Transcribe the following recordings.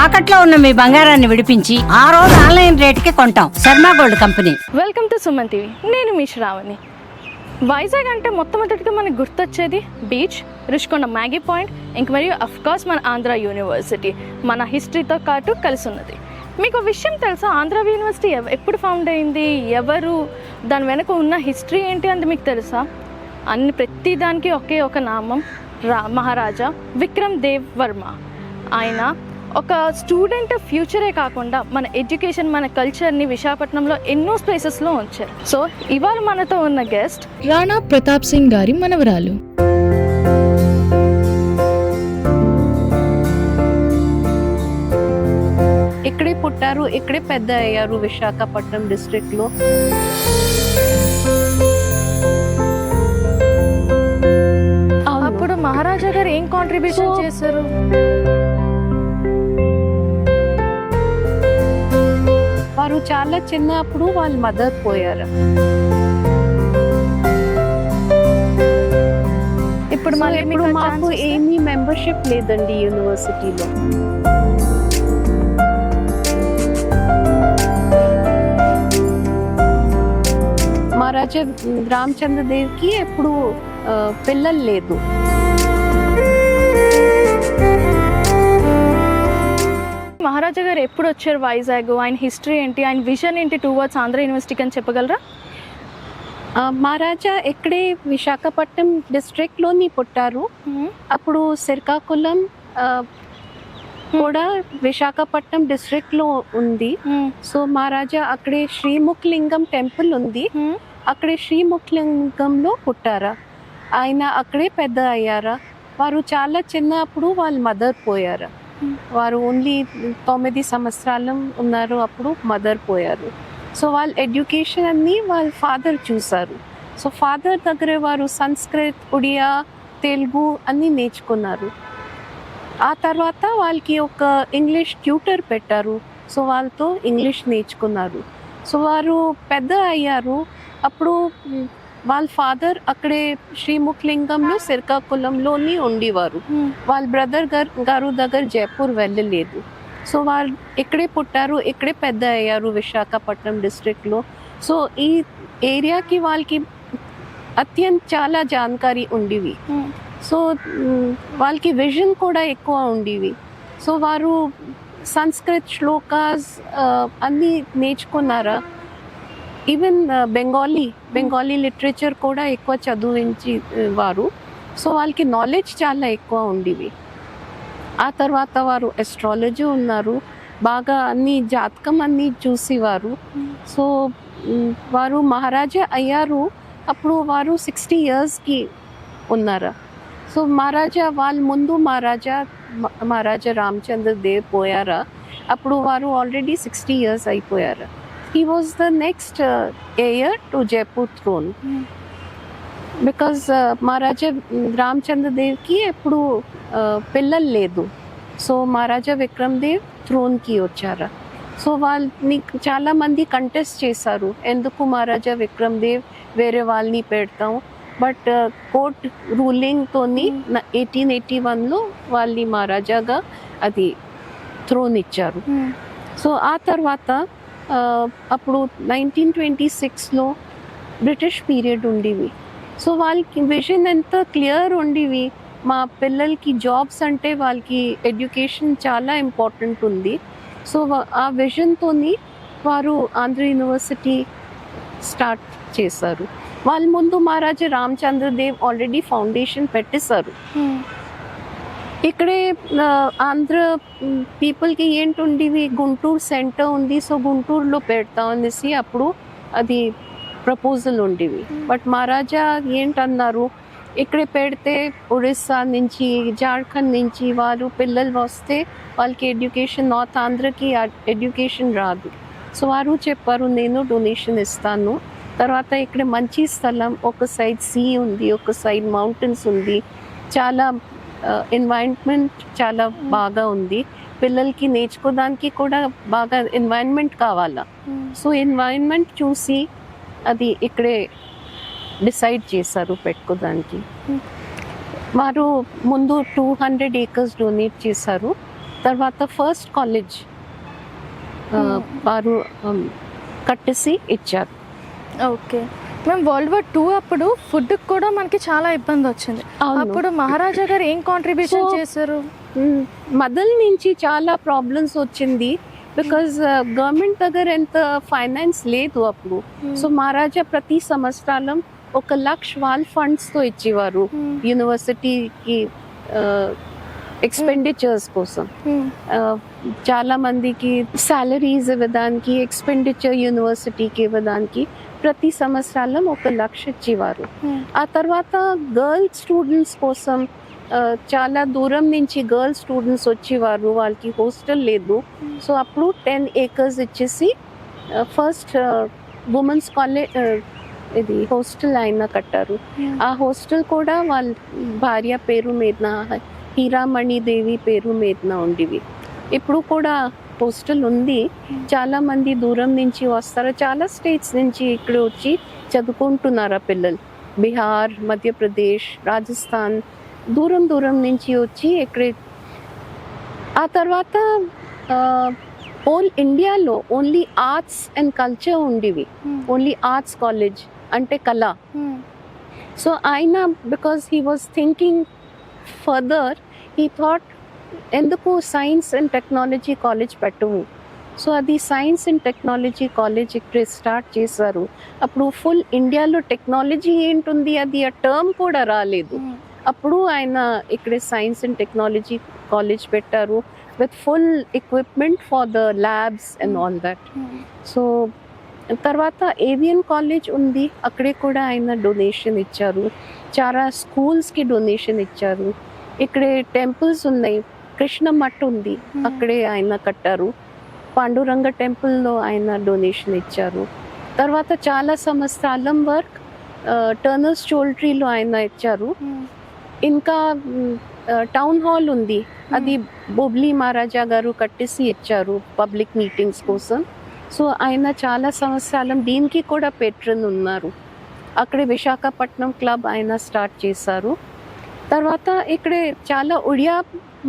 తాకట్లో ఉన్న మీ బంగారాన్ని విడిపించి ఆ రోజు ఆన్లైన్ రేటుకి కొంటాం. Sharma gold company. Welcome to Suman TV. నేను మీ శ్రావణి. వైజాగ్ అంటే మొట్టమొదటిగా మనకు గుర్తొచ్చేది బీచ్, రుషికొండ మ్యాగీ పాయింట్, ఇంక మరియు అఫ్కోర్స్ మన ఆంధ్ర యూనివర్సిటీ మన హిస్టరీతో పాటు కలిసి ఉన్నది. మీకు విషయం తెలుసా, ఆంధ్ర యూనివర్సిటీ ఎప్పుడు ఫౌండ్ అయింది, ఎవరు, దాని వెనుక ఉన్న హిస్టరీ ఏంటి అంటే మీకు తెలుసా? ప్రతి దానికి ఒకే ఒక నామం, మహారాజా విక్రమ్ దేవ్ వర్మ. ఆయన ఒక స్టూడెంట్ ఫ్యూచరే కాకుండా మన ఎడ్యుకేషన్, మన కల్చర్ని విశాఖపట్నంలో ఎన్నో ప్లేసెస్లో ఉంచారు. సో ఇవాళ మనతో ఉన్న గెస్ట్ రాణా ప్రతాప్ సింగ్ గారి మనవరాలు. ఇక్కడే పుట్టారు, ఇక్కడే పెద్ద అయ్యారు విశాఖపట్నం డిస్ట్రిక్ట్ లో. అప్పుడు మహారాజా గారు ఏం కాంట్రిబ్యూషన్ చేశారు? వారు చాలా చిన్నప్పుడు వాళ్ళ మదర్ పోయారు. ఇప్పుడు మాకు ఏమీ మెంబర్షిప్ లేదండి యూనివర్సిటీలో. మహారాజా రామచంద్ర దేవ్ కి ఎప్పుడు పిల్లలు లేదు. మహారాజా గారు ఎప్పుడు వచ్చారు వైజాగ్, ఆయన హిస్టరీ ఏంటి, ఆయన విజన్ ఏంటి టువర్డ్స్ ఆంధ్ర యూనివర్సిటీకి అని చెప్పగలరా? మహారాజా ఇక్కడే విశాఖపట్నం డిస్ట్రిక్ట్ లోని పుట్టారు. అప్పుడు శ్రీకాకుళం కూడా విశాఖపట్నం డిస్ట్రిక్ట్ లో ఉంది. సో మహారాజా అక్కడే శ్రీముఖలింగం టెంపుల్ ఉంది, అక్కడే శ్రీముఖలింగంలో పుట్టారా. ఆయన అక్కడే పెద్ద అయ్యారా. వారు చాలా చిన్నప్పుడు వాళ్ళ మదర్ పోయారా. వారు ఓన్లీ 9 సంవత్సరాలు ఉన్నారు అప్పుడు మదర్ పోయారు. సో వాళ్ళ ఎడ్యుకేషన్ అన్ని వాళ్ళ ఫాదర్ చూసారు. సో ఫాదర్ దగ్గర వారు సంస్కృత్, ఒడియా, తెలుగు అన్నీ నేర్చుకున్నారు. ఆ తర్వాత వాళ్ళకి ఒక ఇంగ్లీష్ ట్యూటర్ పెట్టారు. సో వాళ్ళతో ఇంగ్లీష్ నేర్చుకున్నారు. సో వారు పెద్ద అయ్యారు. అప్పుడు వాళ్ళ ఫాదర్ అక్కడే శ్రీముఖలింగంలో శ్రీకాకుళంలోని ఉండేవారు. వాళ్ళ బ్రదర్ గారు దగ్గర జైపూర్ వెళ్ళలేదు. సో వాళ్ళు ఇక్కడే పుట్టారు, ఇక్కడే పెద్ద అయ్యారు విశాఖపట్నం డిస్ట్రిక్ట్లో. సో ఈ ఏరియాకి వాళ్ళకి చాలా జానకారీ ఉండేవి. సో వాళ్ళకి విజన్ కూడా ఎక్కువ ఉండేవి. సో వారు సంస్కృత్ శ్లోకాస్ అన్నీ నేర్చుకున్నారా. ఈవెన్ బెంగాలీ లిటరేచర్ కూడా ఎక్కువ చదివించి వారు. సో వాళ్ళకి నాలెడ్జ్ చాలా ఎక్కువ ఉండేవి. ఆ తర్వాత వారు ఎస్ట్రాలజీ ఉన్నారు, బాగా అన్ని జాతకం అన్నీ చూసేవారు. సో వారు మహారాజా అయ్యారు. అప్పుడు వారు 60 yearsకి ఉన్నారా. సో మహారాజా వాళ్ళ ముందు మహారాజా రామచంద్ర దేవ్ పోయారా. అప్పుడు వారు ఆల్రెడీ 60 years అయిపోయారు. He was the next heir to Jaipur throne because Maharaja Ramchandra Dev ki ఎప్పుడు పిల్లలు లేదు. సో మహారాజా విక్రమ్ దేవ్ థ్రోన్ కి వచ్చారా. సో వాళ్ళని చాలా మంది కంటెస్ట్ చేశారు, ఎందుకు మహారాజా విక్రమ్ దేవ్ వేరే వాళ్ళని పెడతాం. బట్ కోర్ట్ రూలింగ్తోని 1881లో వాళ్ళని మహారాజాగా అది థ్రోన్ ఇచ్చారు. సో ఆ తర్వాత అప్పుడు 1926లో బ్రిటిష్ పీరియడ్ ఉండేవి. సో వాళ్ళకి విజన్ ఎంత క్లియర్ ఉండేవి, మా పిల్లలకి జాబ్స్ అంటే వాళ్ళకి ఎడ్యుకేషన్ చాలా ఇంపార్టెంట్ ఉంది. సో ఆ విజన్తోని వారు ఆంధ్ర యూనివర్సిటీ స్టార్ట్ చేశారు. వాళ్ళ ముందు మహారాజా రామచంద్ర దేవ్ ఆల్రెడీ ఫౌండేషన్ పెట్టేశారు. ఇక్కడే ఆంధ్ర పీపుల్కి ఏంటి ఉండేవి, గుంటూరు సెంటర్ ఉంది, సో గుంటూరులో పెడతాం అనేసి అప్పుడు అది ప్రపోజల్ ఉండేవి. బట్ మహారాజా ఏంటన్నారు, ఇక్కడే పెడితే ఒరిస్సా నుంచి, జార్ఖండ్ నుంచి వారు పిల్లలు వస్తే వాళ్ళకి ఎడ్యుకేషన్, నార్త్ ఆంధ్రకి ఎడ్యుకేషన్ రాదు. సో వారు చెప్పారు, నేను డొనేషన్ ఇస్తాను. తర్వాత ఇక్కడ మంచి స్థలం, ఒక సైడ్ సీ ఉంది, ఒక సైడ్ మౌంటైన్స్ ఉంది, చాలా ఎన్వైరన్మెంట్ చాలా బాగా ఉంది. పిల్లలకి నేర్చుకోవడానికి కూడా బాగా ఎన్వైరన్మెంట్ కావాలా. సో ఎన్వైరన్మెంట్ చూసి అది ఇక్కడే డిసైడ్ చేశారు పెట్టుకోవడానికి. వారు ముందు 200 acres డొనేట్ చేశారు. తర్వాత ఫస్ట్ కాలేజ్ వారు కట్టేసి ఇచ్చారు. ఓకే మేము World War II అప్పుడు ఫుడ్ కూడా మనకి చాలా ఇబ్బంది వచ్చింది. అవును. అప్పుడు మహారాజా గారు ఏం కాంట్రిబ్యూషన్ చేశారు? మొదల నుంచి చాలా ప్రాబ్లమ్స్ వచ్చింది, బికాజ్ గవర్నమెంట్ దగ్గర ఎంత ఫైనాన్స్ లేదు అప్పుడు. సో మహారాజా ప్రతి సంవత్సరం 1 లక్ష వాళ్ళ ఫండ్స్తో ఇచ్చేవారు యూనివర్సిటీకి ఎక్స్పెండిచర్స్ కోసం. చాలా మందికి సాలరీస్ ఇవ్వడానికి, ఎక్స్పెండిచర్ యూనివర్సిటీకి ఇవ్వడానికి ప్రతి సంవత్సరాల్లో 1 లక్ష ఇచ్చేవారు. ఆ తర్వాత గర్ల్స్ స్టూడెంట్స్ కోసం చాలా దూరం నుంచి గర్ల్స్ స్టూడెంట్స్ వచ్చేవారు, వాళ్ళకి హాస్టల్ లేదు. సో అప్పుడు 10 acres ఇచ్చేసి ఫస్ట్ ఉమెన్స్ కాలేజ్ ఇది హాస్టల్ ఆయన కట్టారు. ఆ హాస్టల్ కూడా వాళ్ళ భార్య పేరు మీదన, హీరామణి దేవి పేరు మీదన ఉండేవి. ఇప్పుడు కూడా హాస్టల్ ఉంది. చాలా మంది దూరం నుంచి వస్తారు, చాలా స్టేట్స్ నుంచి ఇక్కడ వచ్చి చదువుకుంటున్నారు ఆ పిల్లలు. బీహార్, మధ్యప్రదేశ్, రాజస్థాన్, దూరం దూరం నుంచి వచ్చి ఇక్కడ. ఆ తర్వాత హోల్ ఇండియాలో ఓన్లీ ఆర్ట్స్ అండ్ కల్చర్ ఉండేవి, ఓన్లీ ఆర్ట్స్ కాలేజ్ అంటే కళ. సో ఆయన because he was thinking further, he thought ఎందుకు సైన్స్ అండ్ టెక్నాలజీ కాలేజ్ పెట్టవు. సో అది సైన్స్ అండ్ టెక్నాలజీ కాలేజ్ ఇక్కడ స్టార్ట్ చేశారు. అప్పుడు ఫుల్ ఇండియాలో టెక్నాలజీ ఏంటుంది అది ఆ టర్మ్ కూడా రాలేదు. అప్పుడు ఆయన ఇక్కడ సైన్స్ అండ్ టెక్నాలజీ కాలేజ్ పెట్టారు with full equipment for the labs and all that. So తర్వాత ఏవియన్ కాలేజ్ ఉంది, అక్కడే కూడా ఆయన డొనేషన్ ఇచ్చారు. చాలా స్కూల్స్కి డొనేషన్ ఇచ్చారు. ఇక్కడే టెంపుల్స్ ఉన్నాయి, కృష్ణ మఠ్ ఉంది, అక్కడే ఆయన కట్టారు. పాండురంగ టెంపుల్లో ఆయన డొనేషన్ ఇచ్చారు. తర్వాత చాలా సంవత్సరాల వర్క్ టర్నర్స్ చోల్ట్రీలో ఆయన ఇచ్చారు. ఇంకా టౌన్ హాల్ ఉంది, అది బొబ్లీ మహారాజా గారు కట్టేసి ఇచ్చారు పబ్లిక్ మీటింగ్స్ కోసం. సో ఆయన చాలా సంవత్సరాలు దీనికి కూడా పేట్రన్ ఉన్నారు. అక్కడే విశాఖపట్నం క్లబ్ ఆయన స్టార్ట్ చేశారు. తర్వాత ఇక్కడే చాలా ఒడియా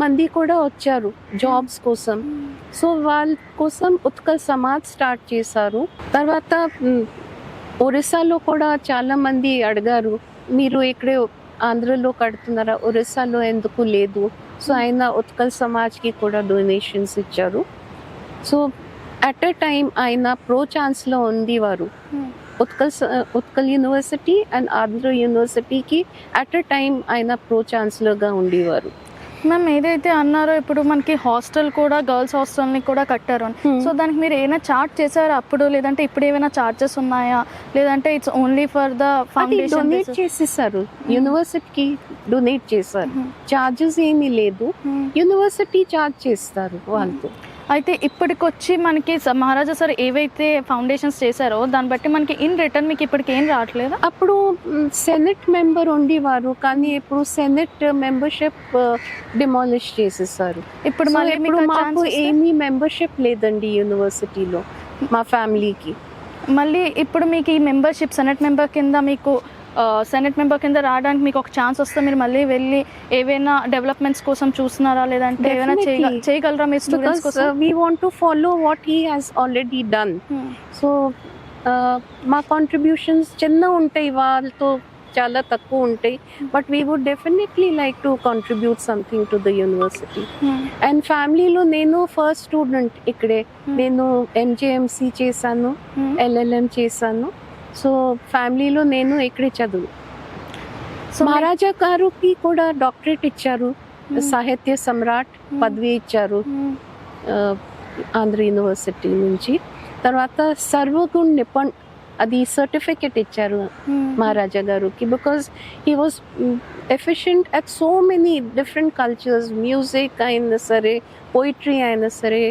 మంది కూడా వచ్చారు జాబ్స్ కోసం. సో వాళ్ళ కోసం ఉత్కల్ సమాజ్ స్టార్ట్ చేశారు. తర్వాత ఒరిస్సాలో కూడా చాలా మంది అడిగారు, మీరు ఇక్కడే ఆంధ్రలో కడుతున్నారా, ఒరిస్సాలో ఎందుకు లేదు. సో ఆయన ఉత్కల్ సమాజ్కి కూడా డొనేషన్స్ ఇచ్చారు. సో అట్ ఎ టైం ఆయన ప్రో ఛాన్స్లో ఉండేవారు. ఉత్కల్ యూనివర్సిటీ అండ్ ఆంధ్ర యూనివర్సిటీకి అట్ ఎ టైం ఆయన ప్రో ఛాన్సలర్గా ఉండేవారు. మ్యామ్ ఏదైతే అన్నారో ఇప్పుడు మనకి హాస్టల్ కూడా గర్ల్స్ హాస్టల్ని కూడా కట్టారు అని, సో దానికి మీరు ఏమైనా చార్జ్ చేశారా అప్పుడు, లేదంటే ఇప్పుడు ఏమైనా చార్జెస్ ఉన్నాయా, లేదంటే it's only for the foundation? Donate చేసేసారు, యూనివర్సిటీకి డొనేట్ చేశారు. చార్జెస్ ఏమీ లేదు, యూనివర్సిటీ చార్జ్ చేస్తారు వాళ్ళతో. అయితే ఇప్పటికొచ్చి మనకి మహారాజా సార్ ఏవైతే ఫౌండేషన్స్ చేశారో దాన్ని బట్టి మనకి ఇన్ రిటర్న్ మీకు ఇప్పటికి ఏం రావట్లేదు? అప్పుడు సెనెట్ మెంబర్ ఉండేవారు, కానీ ఇప్పుడు సెనెట్ మెంబర్షిప్ డిమాలిష్ చేసేసారు. ఇప్పుడు మళ్ళీ మాకు ఏమీ మెంబర్షిప్ లేదండి యూనివర్సిటీలో మా ఫ్యామిలీకి. మళ్ళీ ఇప్పుడు మీకు ఈ మెంబర్షిప్ సెనెట్ మెంబర్ కింద రావడానికి మీకు ఒక ఛాన్స్ వస్తే మీరు మళ్ళీ వెళ్ళి ఏవైనా డెవలప్మెంట్స్ కోసం చూస్తున్నారా, లేదంటే ఏమైనా చేయగలరా మీ స్టూడెంట్స్ కోసం? We want to follow what he has already done. So మా కాంట్రిబ్యూషన్స్ చిన్న ఉంటాయి, వాళ్ళతో చాలా తక్కువ ఉంటాయి, but we would definitely like to contribute something to the university. And ఫ్యామిలీలో నేను ఫస్ట్ స్టూడెంట్ ఇక్కడే, నేను ఎంజేఎంసీ చేశాను, LLM చేశాను. సో ఫ్యామిలీలో నేను ఇక్కడే చదువు. మహారాజా గారుకి కూడా డాక్టరేట్ ఇచ్చారు, సాహిత్య సమ్రాట్ పదవి ఇచ్చారు ఆంధ్ర యూనివర్సిటీ నుంచి. తర్వాత సర్వగుణ నిపుణ్ అది సర్టిఫికెట్ ఇచ్చారు మహారాజా గారుకి, because he was efficient at so many different cultures. Music అయినా సరే, పోయిట్రీ అయినా సరే,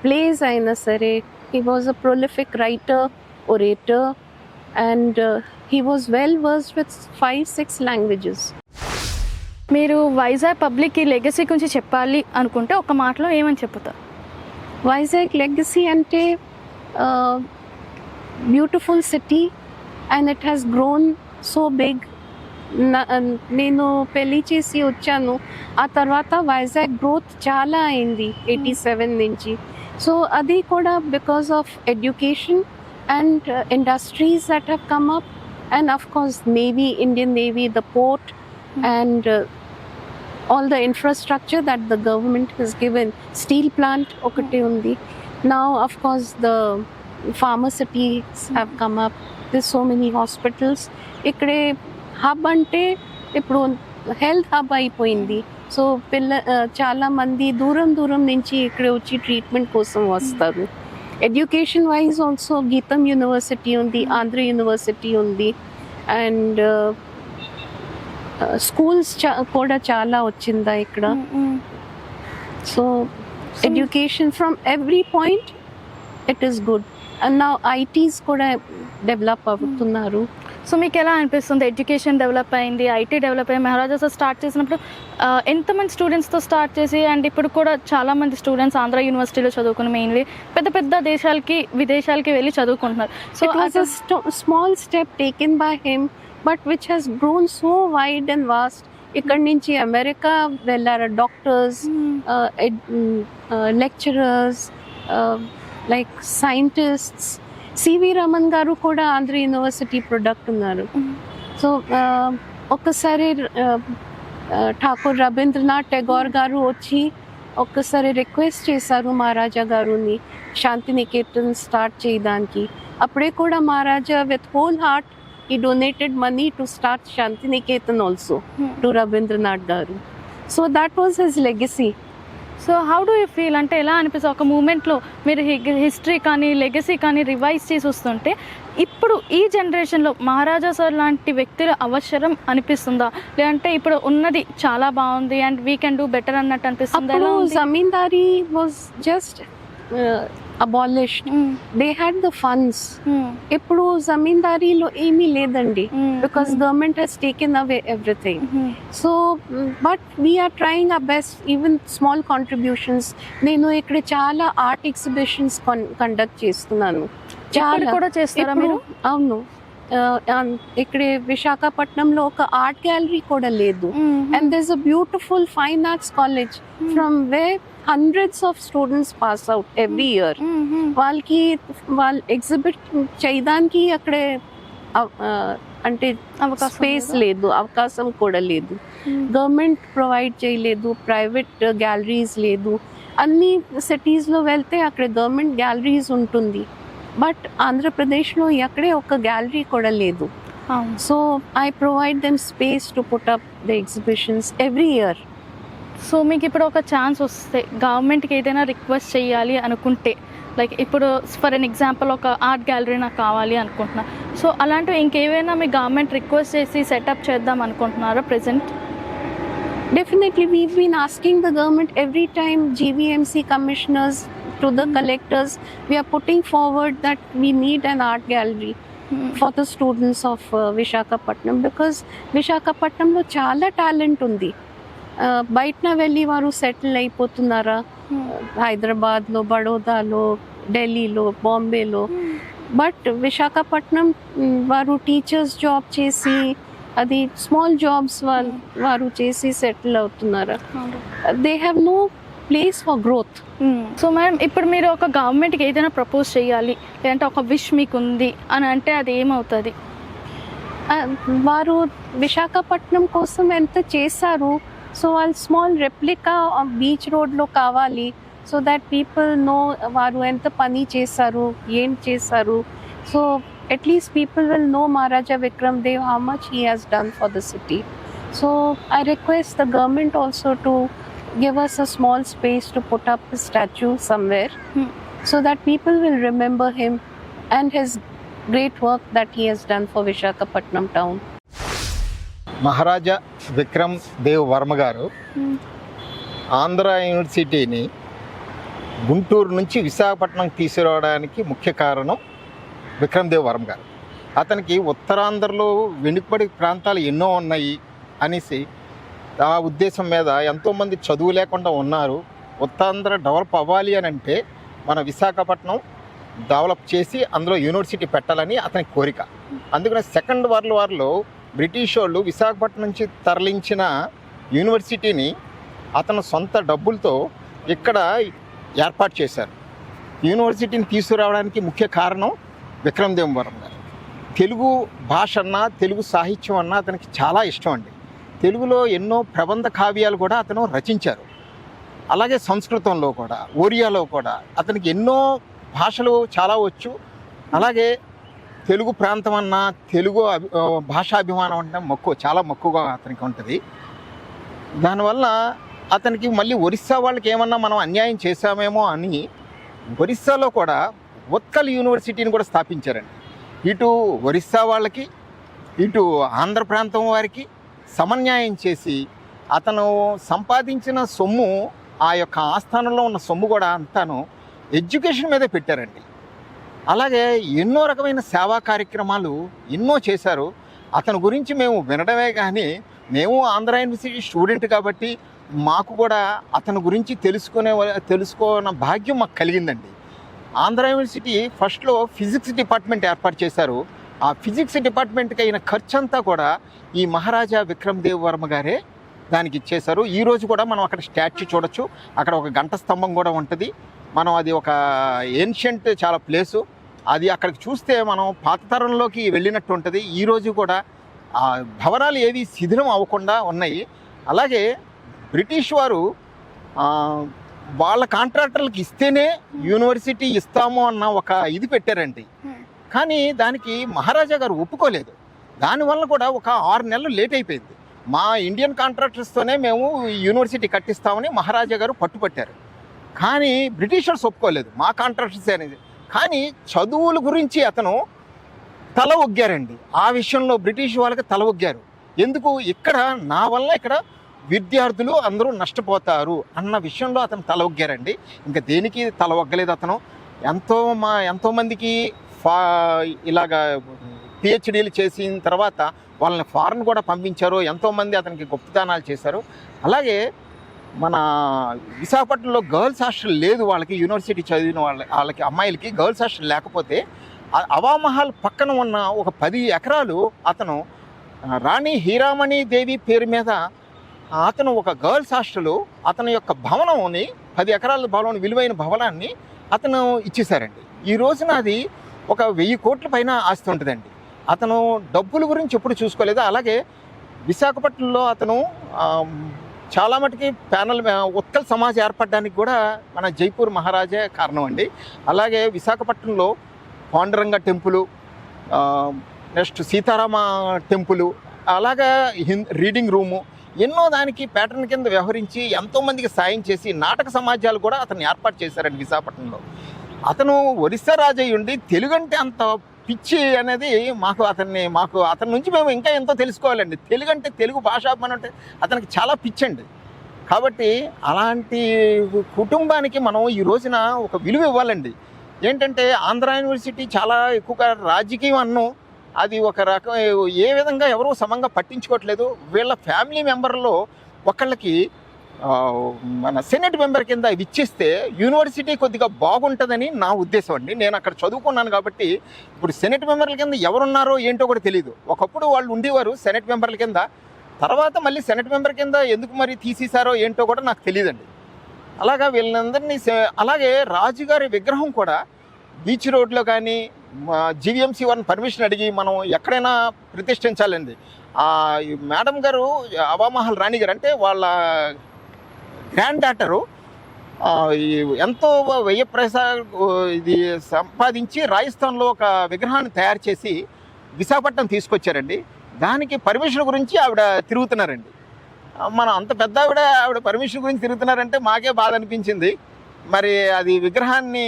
ప్లేస్ అయినా సరే. He was a prolific writer, orator, and he was well versed with 5-6 languages. మీరు వైజాగ్ పబ్లిక్ ఈ లెగసీ గురించి చెప్పాలి అనుకుంటే ఒక మాటలో ఏమని చెప్తారు? వైజాగ్ లెగసీ అంటే beautiful city, and it has grown so big నేను పెళ్లి చేసి వచ్చాను. ఆ తర్వాత వైజాగ్ గ్రోత్ చాలా అయింది 87 నుంచి. సో అది కూడా because of education and industries that have come up and of course navy, Indian navy, the port and all the infrastructure that the government has given. Steel plant okate undi. Now of course the pharmacies have come up. There's so many hospitals. Ikkade hub ante ippudu health hub అయిపోయింది. So చాలా మంది దూరం నుంచి ఇక్కడ వచ్చి treatment కోసం వస్తారు. Education wise also గీతం యూనివర్సిటీ ఉంది, ఆంధ్ర యూనివర్సిటీ ఉంది అండ్ స్కూల్స్ కూడా చాలా వచ్చిందా ఇక్కడ. So education from every point it is good and నా ఐటీస్ కూడా డెవలప్ అవుతున్నారు. సో మీకు ఎలా అనిపిస్తుంది? ఎడ్యుకేషన్ డెవలప్ అయింది, ఐటీ డెవలప్ అయ్యి మహారాజాస్ స్టార్ట్ చేసినప్పుడు ఎంతమంది స్టూడెంట్స్తో స్టార్ట్ చేసి అండ్ ఇప్పుడు కూడా చాలామంది స్టూడెంట్స్ ఆంధ్ర యూనివర్సిటీలో చదువుకుని మెయిన్లీ పెద్ద విదేశాలకి వెళ్ళి చదువుకుంటున్నారు. So it was a small step taken by him but which has grown so wide and vast. ఇక్కడి నుంచి అమెరికా వెళ్ళారు doctors, lecturers, like scientists. C V Raman garu కూడా ఆంధ్ర యూనివర్సిటీ ప్రొడక్ట్ ఉన్నారు. సో ఒక్కసారి ఠాకూర్ రవీంద్రనాథ్ ఠాగూర్ గారు వచ్చి ఒక్కసారి రిక్వెస్ట్ చేశారు మహారాజా గారుని శాంతినికేతన్ స్టార్ట్ చేయడానికి. అప్పుడే కూడా Maharaja with whole heart he donated money to start Shantiniketan also to Rabindranath Garu. So that was his legacy. So how do you feel? అంటే ఎలా అనిపిస్తుంది ఒక మూమెంట్లో మీరు హిస్టరీ కానీ లెగసీ కానీ రివైజ్ చేసి వస్తుంటే ఇప్పుడు ఈ జనరేషన్లో మహారాజా సార్ లాంటి వ్యక్తుల అవసరం అనిపిస్తుందా, లేదంటే ఇప్పుడు ఉన్నది చాలా బాగుంది and we can do better అన్నట్టు అనిపిస్తుంది? అప్పుడు zamindari was just abolished. They had the funds. ఇప్పుడు జమీందారీలో ఏమీ లేదండి because government has taken away everything. So but we are trying our best, even small contributions. నేను ఇక్కడ చాలా ఆర్ట్ ఎగ్జిబిషన్స్ కండక్ట్ చేస్తున్నాను. చాలా కూడా చేస్తారా మీరు? అవును. ఇక్కడ విశాఖపట్నంలో ఒక ఆర్ట్ గ్యాలరీ కూడా లేదు. And there is a beautiful fine arts college from where hundreds of students pass out every year. వాళ్ళకి వాళ్ళు ఎగ్జిబిట్ చేయడానికి అక్కడే అంటే స్పేస్ లేదు, అవకాశం కూడా లేదు. గవర్నమెంట్ ప్రొవైడ్ చేయలేదు, ప్రైవేట్ గ్యాలరీస్ లేదు. అన్ని సిటీస్లో వెళ్తే అక్కడ గవర్నమెంట్ గ్యాలరీస్ ఉంటుంది, బట్ ఆంధ్రప్రదేశ్లో ఎక్కడే ఒక గ్యాలరీ కూడా లేదు. So I provide them space to put up the exhibitions every year. So మీకు ఇప్పుడు ఒక ఛాన్స్ వస్తే గవర్నమెంట్కి ఏదైనా రిక్వెస్ట్ చేయాలి అనుకుంటే, లైక్ ఇప్పుడు ఫర్ ఎన్ ఎగ్జాంపుల్ ఒక ఆర్ట్ గ్యాలరీ నాకు కావాలి అనుకుంటున్నా, సో అలాంటివి ఇంకేమైనా మీ గవర్నమెంట్ రిక్వెస్ట్ చేసి సెటప్ చేద్దాం అనుకుంటున్నారా present? Definitely we've been asking the government every time, GVMC commissioners to the collectors, we are putting forward that we need an art gallery for the students of Visakhapatnam because Visakhapatnamlo చాలా talent ఉంది. బయటన వెళ్ళి వారు settle అయిపోతున్నారా, హైదరాబాద్లో, బడోదాలో, ఢిల్లీలో, బాంబేలో. But Visakhapatnam వారు teachers job చేసి అది స్మాల్ జాబ్స్ వారు చేసి సెటిల్ అవుతున్నారా. They have no place for growth. So madam ఇప్పుడు మీరు ఒక గవర్నమెంట్కి ఏదైనా ప్రపోజ్ చేయాలి లేదంటే ఒక విష్ మీకు ఉంది అని అంటే అది ఏమవుతుంది? వారు విశాఖపట్నం కోసం ఎంత చేశారు, సో వాళ్ళు స్మాల్ రెప్లికా బీచ్ రోడ్లో కావాలి, సో దట్ పీపుల్ నో వారు ఎంత పని చేశారు, ఏం చేశారు. So at least people will know Maharaja Vikram Dev how much he has done for the city. So I request the government also to give us a small space to put up his statue somewhere so that people will remember him and his great work that he has done for Visakhapatnam town. మహారాజా విక్రమ్ దేవ్ వర్మ గారు ఆంధ్ర యూనివర్సిటీని గుంటూరు నుంచి విశాఖపట్నం తీసుకురావడానికి ముఖ్య కారణం విక్రమ్ దేవ్ వర్మ గారు. అతనికి ఉత్తరాంధ్రలో వెనుకబడి ప్రాంతాలు ఎన్నో ఉన్నాయి అనేసి ఆ ఉద్దేశం మీద ఎంతోమంది చదువు లేకుండా ఉన్నారు. ఉత్తరాంధ్ర డెవలప్ అవ్వాలి అని అంటే మన విశాఖపట్నం డెవలప్ చేసి అందులో యూనివర్సిటీ పెట్టాలని అతని కోరిక. అందుకని సెకండ్ వరల్డ్ వార్లో బ్రిటిష్ వాళ్ళు విశాఖపట్నం నుంచి తరలించిన యూనివర్సిటీని అతను సొంత డబ్బులతో ఇక్కడ ఏర్పాటు చేశారు. యూనివర్సిటీని తీసుకురావడానికి ముఖ్య కారణం విక్రమదేవవర్మ గారు. తెలుగు భాష అన్నా తెలుగు సాహిత్యం అన్నా అతనికి చాలా ఇష్టం అండి. తెలుగులో ఎన్నో ప్రబంధ కావ్యాలు కూడా అతను రచించారు. అలాగే సంస్కృతంలో కూడా, ఒరియాలో కూడా అతనికి ఎన్నో భాషలు చాలా వచ్చు. అలాగే తెలుగు ప్రాంతం అన్నా తెలుగు భాషాభిమానం అంటే మక్కువ, చాలా మక్కువగా అతనికి ఉంటుంది. దానివల్ల అతనికి మళ్ళీ ఒరిస్సా వాళ్ళకి ఏమన్నా మనం అన్యాయం చేశామేమో అని ఒరిస్సాలో కూడా ఉత్కల్ యూనివర్సిటీని కూడా స్థాపించారండి. ఇటు ఒరిస్సా వాళ్ళకి ఇటు ఆంధ్ర ప్రాంతం వారికి సమన్యాయం చేసి అతను సంపాదించిన సొమ్ము, ఆ యొక్క ఆస్థానంలో ఉన్న సొమ్ము కూడా అంతాను ఎడ్యుకేషన్ మీదే పెట్టారండి. అలాగే ఎన్నో రకమైన సేవా కార్యక్రమాలు ఎన్నో చేశారు. అతని గురించి మేము వినడమే కానీ, మేము ఆంధ్ర యూనివర్సిటీ స్టూడెంట్ కాబట్టి మాకు కూడా అతని గురించి తెలుసుకున్న భాగ్యం మాకు కలిగిందండి. ఆంధ్ర యూనివర్సిటీ ఫస్ట్లో ఫిజిక్స్ డిపార్ట్మెంట్ ఏర్పాటు చేశారు. ఆ ఫిజిక్స్ డిపార్ట్మెంట్కి అయిన ఖర్చు అంతా కూడా ఈ మహారాజా విక్రమదేవవర్మ గారే దానికి ఇచ్చేశారు. ఈరోజు కూడా మనం అక్కడ స్టాచ్యూ చూడొచ్చు. అక్కడ ఒక గంట స్తంభం కూడా ఉంటుంది. మనం అది ఒక ఏన్షియంట్ చాలా ప్లేసు. అది అక్కడికి చూస్తే మనం పాత తరంలోకి వెళ్ళినట్టు ఉంటుంది. ఈరోజు కూడా ఆ భవనాలు ఏవి శిథిలం అవ్వకుండా ఉన్నాయి. అలాగే బ్రిటిష్ వారు వాళ్ళ కాంట్రాక్టర్లకు ఇస్తేనే యూనివర్సిటీ ఇస్తాము అన్న ఒక ఇది పెట్టారండి. కానీ దానికి మహారాజా గారు ఒప్పుకోలేదు. దానివల్ల కూడా ఒక 6 నెలలు లేట్ అయిపోయింది. మా ఇండియన్ కాంట్రాక్టర్స్తోనే మేము యూనివర్సిటీ కట్టిస్తామని మహారాజా గారు పట్టుపట్టారు. కానీ బ్రిటిషర్స్ ఒప్పుకోలేదు, మా కాంట్రాక్టర్స్ అనేది. కానీ చదువుల గురించి అతను తల ఒగ్గారండి. ఆ విషయంలో బ్రిటిష్ వాళ్ళకి తల ఒగ్గారు. ఎందుకు, ఇక్కడ నా వల్ల ఇక్కడ విద్యార్థులు అందరూ నష్టపోతారు అన్న విషయంలో అతను తల ఒగ్గారండి. ఇంకా దేనికి తల ఒగ్గలేదు అతను. ఎంతోమందికి ఇలాగా పిహెచ్డీలు చేసిన తర్వాత వాళ్ళని ఫారెన్ కూడా పంపించారు. ఎంతోమంది అతనికి గొప్పదానాలు చేశారు. అలాగే మన విశాఖపట్నంలో గర్ల్స్ హాస్టల్ లేదు వాళ్ళకి, యూనివర్సిటీ చదివిన వాళ్ళకి అమ్మాయిలకి గర్ల్స్ హాస్టల్ లేకపోతే అవామహల్ పక్కన ఉన్న ఒక 10 ఎకరాలు అతను రాణి హీరామణి దేవి పేరు మీద అతను ఒక గర్ల్స్ హాస్టల్, అతని యొక్క భవనంని 10 ఎకరాల భవనం, విలువైన భవనాన్ని అతను ఇచ్చేశారండి. ఈ రోజున అది ఒక 1000 కోట్ల పైన ఆస్తి ఉంటుందండి. అతను డబ్బుల గురించి ఎప్పుడు చూసుకోలేదు. అలాగే విశాఖపట్నంలో అతను చాలా మటుకి ఉత్కల్ సమాజ్ ఏర్పడడానికి కూడా మన జైపూర్ మహారాజే కారణం అండి. అలాగే విశాఖపట్నంలో Panduranga temple, next Sitarama temple, అలాగా రీడింగ్ రూము, ఎన్నో దానికి ప్యాటర్న్ కింద వ్యవహరించి ఎంతోమందికి సాయం చేసి నాటక సమాజాలు కూడా అతను ఏర్పాటు చేశారండి విశాఖపట్నంలో. అతను ఒరిస్సా రాజయ్య ఉండి తెలుగు అంటే అంత పిచ్చి అనేది మాకు అతని నుంచి మేము ఇంకా ఎంతో తెలుసుకోవాలండి. తెలుగు అంటే, తెలుగు భాషాభిమానం అంటే అతనికి చాలా పిచ్చండి. కాబట్టి అలాంటి కుటుంబానికి మనం ఈ రోజున ఒక విలువ ఇవ్వాలండి. ఏంటంటే ఆంధ్ర యూనివర్సిటీ చాలా ఎక్కువగా రాజకీయం అది ఒక రకం ఏ విధంగా ఎవరూ సమంగా పట్టించుకోవట్లేదు. వీళ్ళ ఫ్యామిలీ మెంబర్లో ఒకళ్ళకి మన సెనెట్ మెంబర్ కింద ఇచ్చేస్తే యూనివర్సిటీ కొద్దిగా బాగుంటుందని నా ఉద్దేశం అండి. నేను అక్కడ చదువుకున్నాను కాబట్టి ఇప్పుడు సెనెట్ మెంబర్ల కింద ఎవరున్నారో ఏంటో కూడా తెలియదు. ఒకప్పుడు వాళ్ళు ఉండేవారు సెనెట్ మెంబర్ల కింద, తర్వాత మళ్ళీ సెనెట్ మెంబర్ కింద ఎందుకు మరి తీసేశారో ఏంటో కూడా నాకు తెలియదండి. అలాగా వీళ్ళందరినీ అలాగే రాజుగారి విగ్రహం కూడా బీచ్ రోడ్లో కానీ జీవీఎంసీ వారిని పర్మిషన్ అడిగి మనం ఎక్కడైనా ప్రతిష్ఠించాలండి. మేడం గారు అవామహల్ రాణి గారు అంటే వాళ్ళ గ్రాండ్ డాటరు ఎంతో వ్యయ ఇది సంపాదించి రాజస్థాన్లో ఒక విగ్రహాన్ని తయారు చేసి విశాఖపట్నం తీసుకొచ్చారండి. దానికి పర్మిషన్ గురించి ఆవిడ తిరుగుతున్నారండి. మనం అంత పెద్ద ఆవిడ పర్మిషన్ గురించి తిరుగుతున్నారంటే మాకే బాధ అనిపించింది. మరి అది విగ్రహాన్ని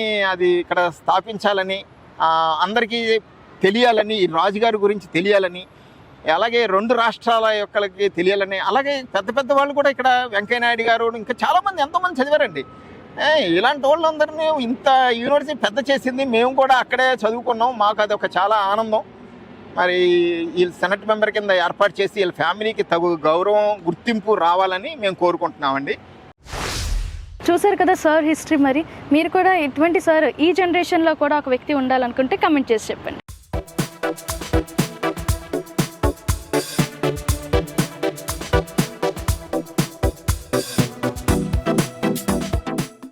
ఇక్కడ స్థాపించాలని, అందరికీ తెలియాలని, ఈ రాజుగారి గురించి తెలియాలని, అలాగే 2 రాష్ట్రాల యొక్కలకి తెలియాలని, అలాగే పెద్ద వాళ్ళు కూడా ఇక్కడ వెంకయ్యనాయుడు గారు ఇంకా చాలామంది ఎంతోమంది చదివారండి. ఇలాంటి వాళ్ళందరినీ ఇంత యూనివర్సిటీ పెద్ద చేసింది మేము కూడా అక్కడే చదువుకున్నాం. మాకు అది ఒక చాలా ఆనందం. మరి వీళ్ళు సెనెట్ మెంబర్ కింద ఏర్పాటు చేసి వీళ్ళ ఫ్యామిలీకి తగు గౌరవం, గుర్తింపు రావాలని మేము కోరుకుంటున్నామండి. చూసారు కదా సార్ హిస్టరీ. మరి మీరు కూడా ఇటువంటి సార్ ఈ జనరేషన్లో కూడా ఒక వ్యక్తి ఉండాలనుకుంటే కమెంట్ చేసి చెప్పండి.